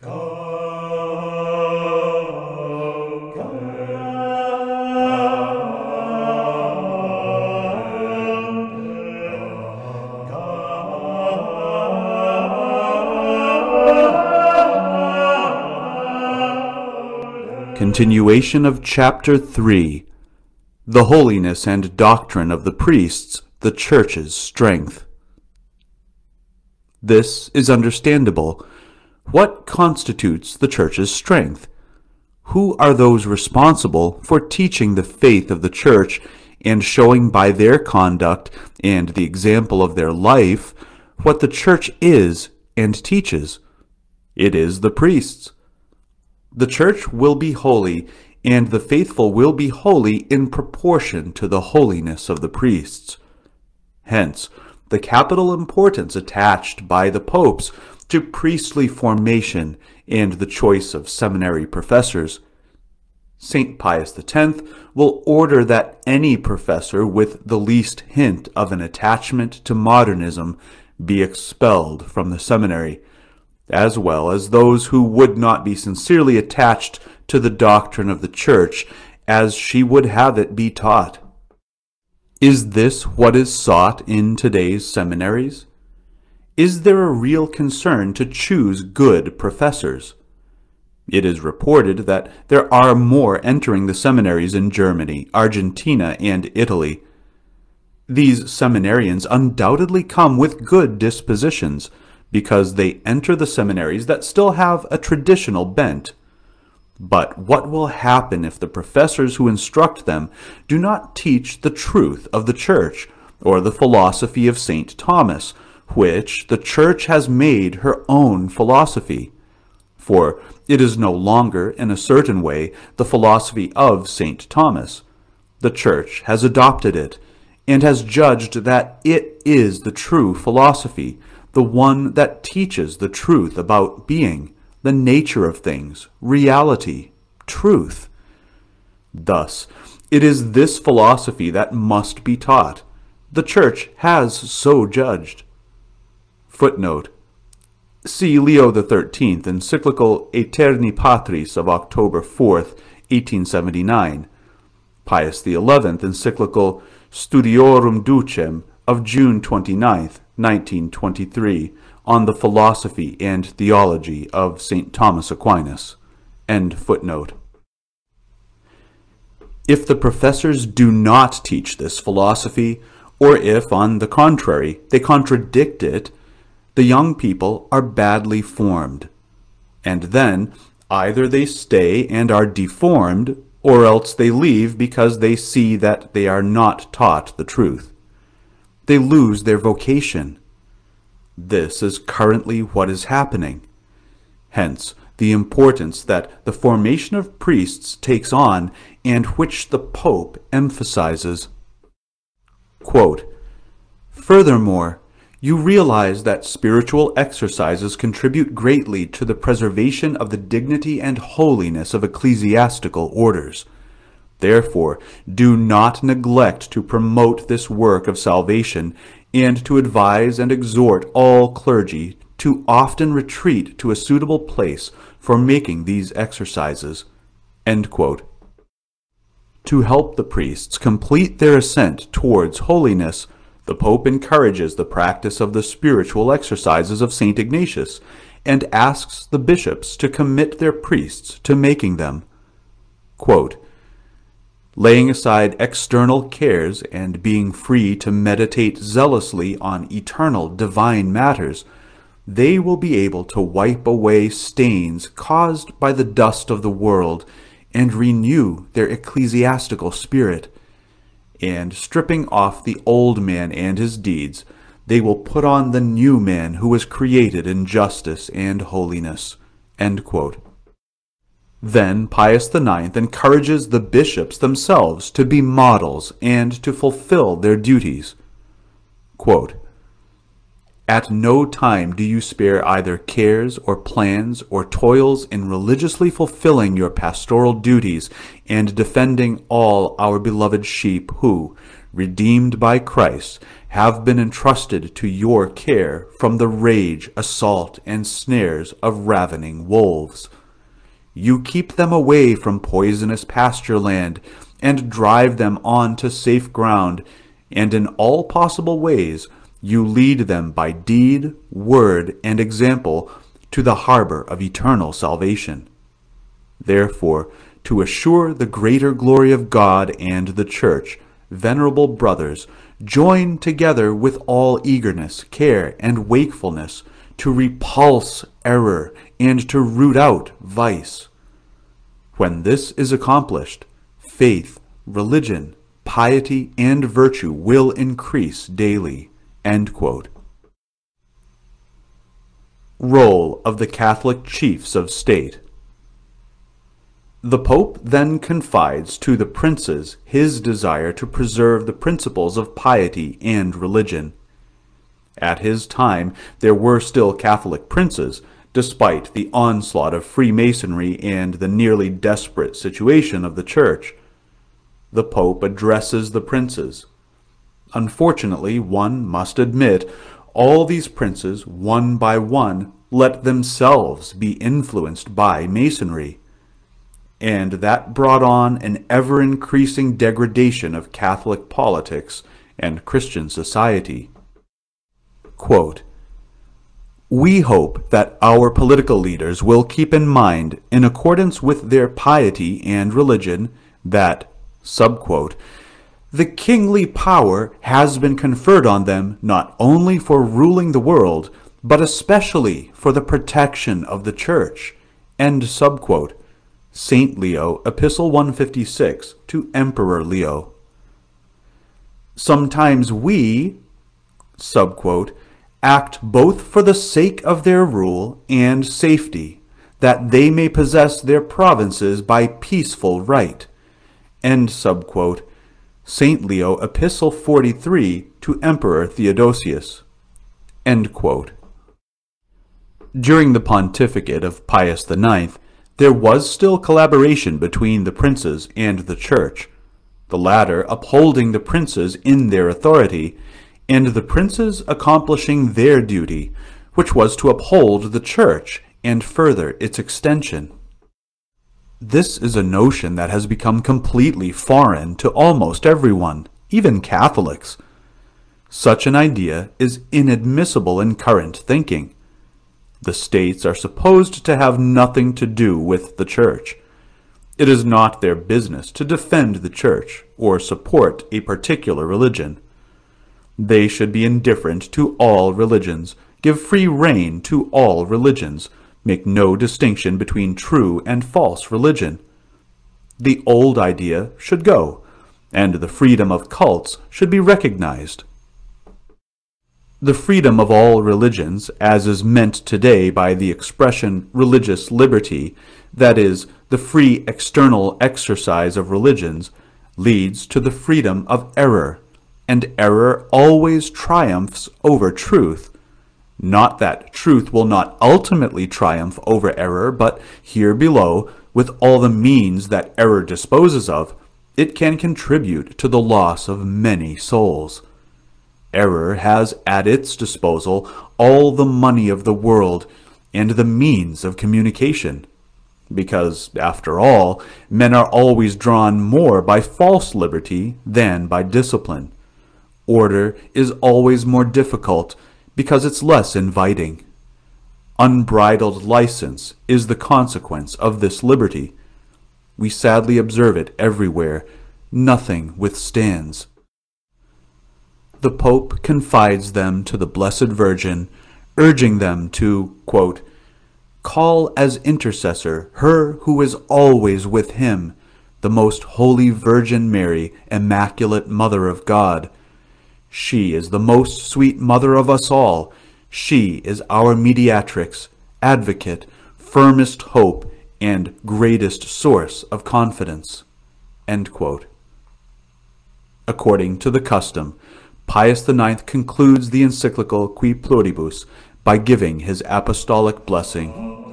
Continuation of Chapter 3. The Holiness and Doctrine of the Priests, the Church's Strength. This is understandable. What constitutes the Church's strength? Who are those responsible for teaching the faith of the Church and showing by their conduct and the example of their life what the Church is and teaches? It is the priests. The Church will be holy, and the faithful will be holy in proportion to the holiness of the priests. Hence, the capital importance attached by the popes to priestly formation and the choice of seminary professors. St. Pius X will order that any professor with the least hint of an attachment to modernism be expelled from the seminary, as well as those who would not be sincerely attached to the doctrine of the Church as she would have it be taught. Is this what is sought in today's seminaries? Is there a real concern to choose good professors? It is reported that there are more entering the seminaries in Germany, Argentina, and Italy. These seminarians undoubtedly come with good dispositions, because they enter the seminaries that still have a traditional bent. But what will happen if the professors who instruct them do not teach the truth of the Church, or the philosophy of St. Thomas, which the Church has made her own philosophy? For it is no longer, in a certain way, the philosophy of St. Thomas. The Church has adopted it, and has judged that it is the true philosophy, the one that teaches the truth about being, the nature of things, reality, truth. Thus, it is this philosophy that must be taught. The Church has so judged. Footnote: see Leo XIII, Encyclical Aeterni Patris of October 4th, 1879, Pius XI, Encyclical Studiorum Ducem of June 29th, 1923, on the philosophy and theology of St. Thomas Aquinas. End footnote. If the professors do not teach this philosophy, or if, on the contrary, they contradict it, the young people are badly formed. And then, either they stay and are deformed, or else they leave because they see that they are not taught the truth. They lose their vocation. This is currently what is happening. Hence, the importance that the formation of priests takes on, and which the Pope emphasizes. Quote, furthermore, you realize that spiritual exercises contribute greatly to the preservation of the dignity and holiness of ecclesiastical orders. Therefore, do not neglect to promote this work of salvation, and to advise and exhort all clergy to often retreat to a suitable place for making these exercises. End quote. To help the priests complete their ascent towards holiness, the Pope encourages the practice of the spiritual exercises of Saint Ignatius, and asks the bishops to commit their priests to making them. Quote, laying aside external cares and being free to meditate zealously on eternal divine matters, they will be able to wipe away stains caused by the dust of the world and renew their ecclesiastical spirit. And stripping off the old man and his deeds, they will put on the new man who was created in justice and holiness. End quote. Then Pius IX encourages the bishops themselves to be models and to fulfill their duties. Quote, at no time do you spare either cares or plans or toils in religiously fulfilling your pastoral duties and defending all our beloved sheep who, redeemed by Christ, have been entrusted to your care from the rage, assault, and snares of ravening wolves. You keep them away from poisonous pasture land, and drive them on to safe ground, and in all possible ways you lead them by deed, word, and example to the harbor of eternal salvation. Therefore, to assure the greater glory of God and the Church, venerable brothers, join together with all eagerness, care, and wakefulness to repulse error and to root out vice. When this is accomplished, faith, religion, piety, and virtue will increase daily." End quote. Role of the Catholic Chiefs of State. The Pope then confides to the princes his desire to preserve the principles of piety and religion. At his time, there were still Catholic princes, despite the onslaught of Freemasonry and the nearly desperate situation of the Church. The Pope addresses the princes. Unfortunately, one must admit, all these princes, one by one, let themselves be influenced by Masonry, and that brought on an ever-increasing degradation of Catholic politics and Christian society. Quote, "We hope that our political leaders will keep in mind, in accordance with their piety and religion, that, subquote, the kingly power has been conferred on them not only for ruling the world, but especially for the protection of the Church." End subquote. Saint Leo, Epistle 156 to Emperor Leo. "Sometimes we, subquote, act both for the sake of their rule and safety, that they may possess their provinces by peaceful right." End subquote. Saint Leo, Epistle 43 to Emperor Theodosius. End quote. During the pontificate of Pius IX, there was still collaboration between the princes and the Church, the latter upholding the princes in their authority, and the princes accomplishing their duty, which was to uphold the Church and further its extension. This is a notion that has become completely foreign to almost everyone, even Catholics. Such an idea is inadmissible in current thinking. The states are supposed to have nothing to do with the Church. It is not their business to defend the Church or support a particular religion. They should be indifferent to all religions, give free rein to all religions, make no distinction between true and false religion. The old idea should go, and the freedom of cults should be recognized. The freedom of all religions, as is meant today by the expression religious liberty, that is, the free external exercise of religions, leads to the freedom of error, and error always triumphs over truth. Not that truth will not ultimately triumph over error, but here below, with all the means that error disposes of, it can contribute to the loss of many souls. Error has at its disposal all the money of the world and the means of communication, because, after all, men are always drawn more by false liberty than by discipline. Order is always more difficult, because it's less inviting. Unbridled license is the consequence of this liberty. We sadly observe it everywhere. Nothing withstands. The Pope confides them to the Blessed Virgin, urging them to, quote, "call as intercessor her who is always with him, the most holy Virgin Mary, Immaculate Mother of God. She is the most sweet mother of us all. She is our mediatrix, advocate, firmest hope, and greatest source of confidence." End quote. According to the custom, Pius IX concludes the Encyclical QUI PLURIBUS by giving his apostolic blessing.